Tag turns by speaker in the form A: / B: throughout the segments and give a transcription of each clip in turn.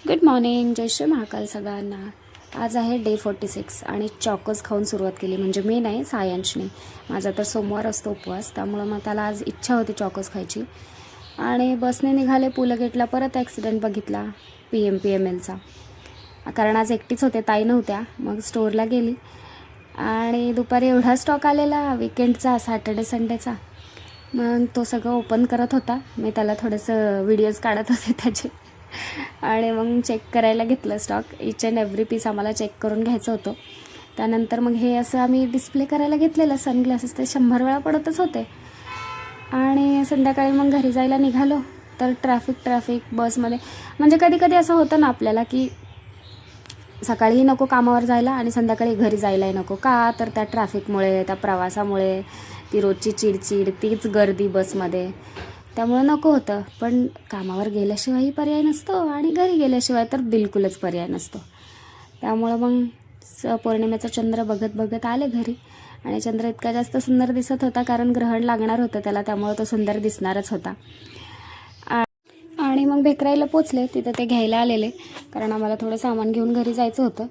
A: Good morning, जय श्री महाकाल सगळ्यांना. आज आहे डे 46 आणि चॉकोज खाऊन सुरुवात केली. म्हणजे मी नाही, सायंशने. माझा तर सोमवार असतो उपवास, त्यामुळं मग त्याला आज इच्छा होती चॉकोज खायची. आणि बसने निघाले. पुलगेटला परत ॲक्सिडेंट बघितला PMLचा. कारण आज एकटीच होते, ताई नव्हत्या. मग स्टोअरला गेली आणि दुपारी एवढा स्टॉक आलेला विकेंडचा, सॅटर्डे संडेचा. मग तो सगळं ओपन करत होता. मी त्याला थोडंसं व्हिडिओज काढत होते त्याचे. आणि मग चेक करायला घेतलं stock. Each and every piece आम्हाला चेक करून घ्यायचं होतं. त्यानंतर मग हे असं आम्ही डिस्प्ले करायला घेतलेलं सनग्लासेस. ते 100 वेळा पडतच होते. आणि संध्याकाळी मग घरी जायला निघालो तर ट्रॅफिक बसमध्ये. म्हणजे कधी कधी असं होतं ना आपल्याला की सकाळीही नको कामावर जायला आणि संध्याकाळी घरी जायलाही नको. का तर त्या ट्रॅफिकमुळे, त्या प्रवासामुळे, ती रोजची चिडचिड, तीच गर्दी बसमध्ये, त्यामुळं नको होतं. पण कामावर गेल्याशिवायही पर्याय नसतो आणि घरी गेल्याशिवाय तर बिलकुलच पर्याय नसतो. त्यामुळं मग पौर्णिमेचा चंद्र बघत बघत आले घरी. आणि चंद्र इतका जास्त सुंदर दिसत होता कारण ग्रहण लागणार होतं त्याला, त्यामुळं तो सुंदर दिसणारच होता. आणि मग भेकराईला पोचले. तिथं ते घ्यायला आलेले कारण आम्हाला थोडं सामान घेऊन घरी जायचं होतं.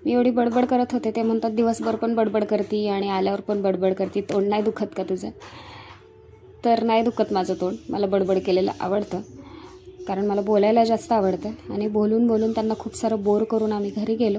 A: मी एवढी बडबड करत होते. ते म्हणतात दिवसभर पण बडबड करती आणि आल्यावर पण बडबड करती, तोंड नाही दुखत का तुझं? तर नाही दुखत माझं तोंड. मला बडबड केलेलं आवडतं कारण मला बोलायला जास्त आवडतं. आणि बोलून बोलून त्यांना खूप सारं बोर करून आम्ही घरी गेलो.